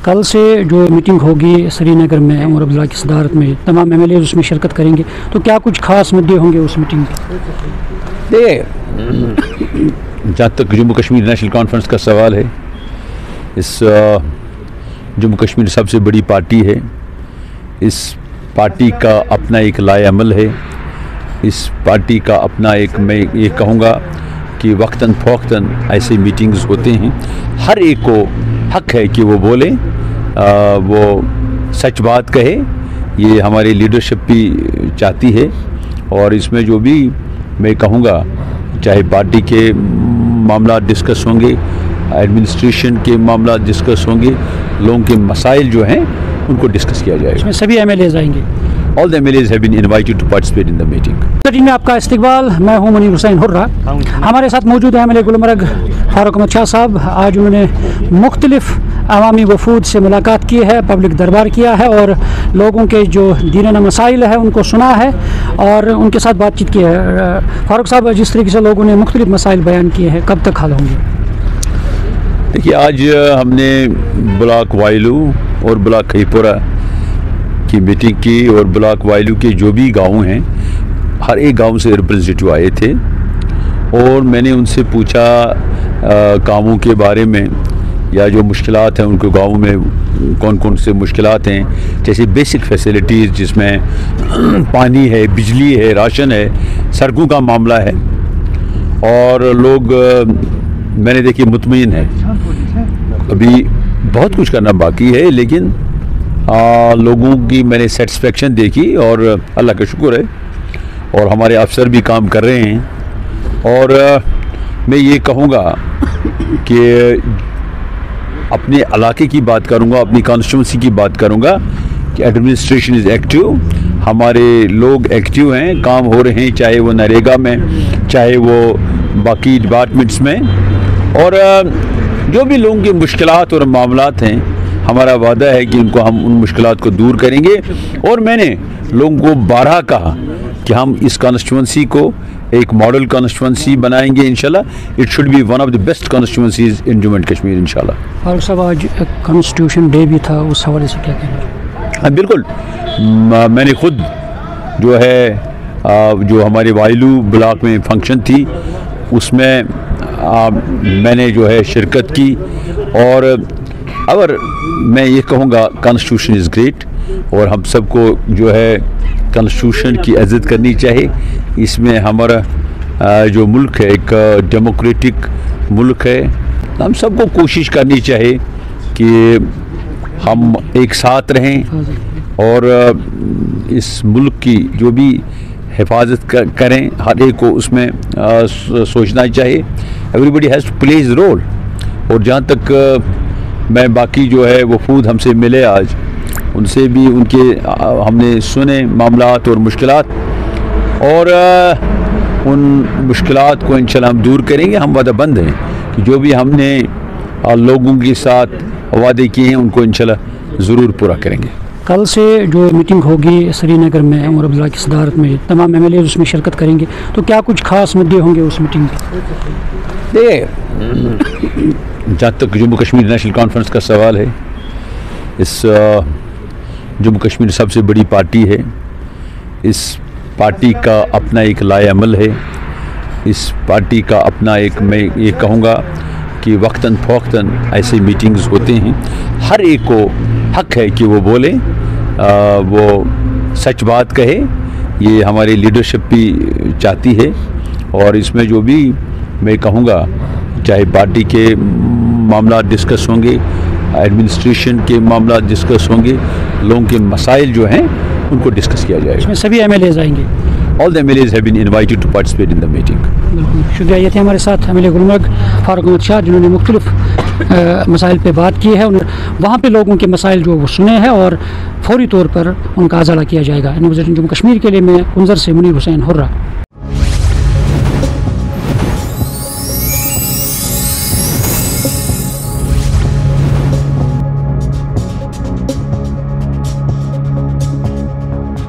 کل سے جو میٹنگ ہوگی سری نگر میں عمر عبداللہ کی صدارت میں تمام ایم ایل اے اس میں شرکت کریں گے، تو کیا کچھ خاص مدعے ہوں گے اس میٹنگ میں؟ جہاں تک جموں کشمیر نیشنل کانفرنس کا سوال ہے، اس جموں کشمیر سب سے بڑی پارٹی ہے، اس پارٹی کا اپنا ایک لائے عمل ہے، اس پارٹی کا اپنا ایک میں یہ کہوں گا کہ وقتاً فوقتاً ایسے میٹنگز ہوتے ہیں، ہر ایک کو حق ہے کہ وہ بولے، وہ سچ بات کہے، یہ ہماری لیڈرشپ بھی چاہتی ہے، اور اس میں جو بھی میں کہوں گا چاہے پارٹی کے معاملات ڈسکس ہوں گے، ایڈمنسٹریشن کے معاملات ڈسکس ہوں گے، لوگوں کے مسائل جو ہیں ان کو ڈسکس کیا جائے گا۔ اس میں سبھی ایم ایل ایز آئیں گے؟ All the MLAs have been invited to participate in the meeting. میں آپ کا استقبال، میں ہوں منیر حسین ہرہ، ہمارے ساتھ موجود ہیں ایم ایل اے گلمرگ فاروق احمد شاہ صاحب۔ آج انہوں نے مختلف عوامی وفود سے ملاقات کی ہے، پبلک دربار کیا ہے اور لوگوں کے جو دینانہ مسائل ہیں ان کو سنا ہے اور ان کے ساتھ بات چیت کی ہے۔ فاروق صاحب، جس طریقے سے لوگوں نے مختلف مسائل بیان کیے ہیں، کب تک حل ہوں گے؟ دیکھیے، آج ہم نے بلاک وائلو اور بلاک خی پورہ کی میٹنگ کی، اور بلاک وائلو کے جو بھی گاؤں ہیں ہر ایک گاؤں سے ریپرزنٹیٹیو آئے تھے، اور میں نے ان سے پوچھا کاموں کے بارے میں، یا جو مشکلات ہیں ان کے گاؤں میں کون کون سے مشکلات ہیں، جیسے بیسک فیسلٹیز جس میں پانی ہے، بجلی ہے، راشن ہے، سڑکوں کا معاملہ ہے، اور لوگ میں نے دیکھی مطمئن ہے۔ ابھی بہت کچھ کرنا باقی ہے، لیکن لوگوں کی میں نے سیٹسفیکشن دیکھی، اور اللہ کا شکر ہے، اور ہمارے افسر بھی کام کر رہے ہیں، اور میں یہ کہوں گا کہ اپنے علاقے کی بات کروں گا، اپنی کانسٹیٹوئنسی کی بات کروں گا کہ ایڈمنسٹریشن از ایکٹیو، ہمارے لوگ ایکٹیو ہیں، کام ہو رہے ہیں، چاہے وہ نریگا میں، چاہے وہ باقی ڈپارٹمنٹس میں، اور جو بھی لوگوں کی مشکلات اور معاملات ہیں ہمارا وعدہ ہے کہ ان کو ہم ان مشکلات کو دور کریں گے، اور میں نے لوگوں کو بارہا کہا کہ ہم اس کانسٹیٹوئنسی کو ایک ماڈل کانسٹیٹوئنسی بنائیں گے انشاءاللہ۔ It should be one of the best constituencies in Jammu and Kashmir انشاءاللہ۔ فاروق صاحب، آج کانسٹیٹیوشن ڈے بھی تھا، اس حوالے سے کیا کہنا ہے؟ ہاں بالکل، میں نے خود جو ہے جو ہمارے وائلو بلاک میں فنکشن تھی اس میں میں نے جو ہے شرکت کی، اور اگر میں یہ کہوں گا کانسٹیٹیوشن از گریٹ، اور ہم سب کو جو ہے کانسٹیٹیوشن کی عزت کرنی چاہیے۔ اس میں ہمارا جو ملک ہے ایک ڈیموکریٹک ملک ہے، ہم سب کو کوشش کرنی چاہیے کہ ہم ایک ساتھ رہیں، اور اس ملک کی جو بھی حفاظت کریں، ہر ایک کو اس میں سوچنا چاہیے۔ Everybody has to play his role. اور جہاں تک میں باقی جو ہے وفود ہم سے ملے آج، ان سے بھی ان کے ہم نے سنے معاملات اور مشکلات، اور ان مشکلات کو انشاءاللہ ہم دور کریں گے۔ ہم وعدہ بند ہیں کہ جو بھی ہم نے لوگوں کے ساتھ وعدے کیے ہیں ان کو انشاءاللہ ضرور پورا کریں گے۔ کل سے جو میٹنگ ہوگی سری نگر میں عمر عبداللہ کی صدارت میں تمام ایم ایل اے اس میں شرکت کریں گے، تو کیا کچھ خاص مدعے ہوں گے اس میٹنگ میں؟ جہاں تک جموں کشمیر نیشنل کانفرنس کا سوال ہے، اس جموں کشمیر سب سے بڑی پارٹی ہے، اس پارٹی کا اپنا ایک لائے عمل ہے، اس پارٹی کا اپنا ایک میں یہ کہوں گا کہ وقتاً فوقتاً ایسے میٹنگز ہوتے ہیں، ہر ایک کو حق ہے کہ وہ بولے، وہ سچ بات کہے، یہ ہماری لیڈرشپ بھی چاہتی ہے، اور اس میں جو بھی میں کہوں گا چاہے پارٹی کے معاملات ڈسکس ہوں گے، ایڈمنسٹریشن کے معاملات ڈسکس ہوں گے، لوگوں کے مسائل جو ہیں ان کو ڈسکس کیا جائے گا۔ اس میں سبھی ایم ایل ایز آئیں گے؟ All the MLAs have been invited to participate in the meeting. بالکل شکریہ۔ یہ تھے ہمارے ساتھ ایم ایل اے گلمرگ فاروق احمد شاہ، جنہوں نے مختلف مسائل پہ بات کی ہے، وہاں پہ لوگوں کے مسائل جو وہ سنے ہیں اور فوری طور پر ان کا ازالہ کیا جائے گا۔ جموں کشمیر کے لیے میں کنزر سے منیر حسین ہرہ۔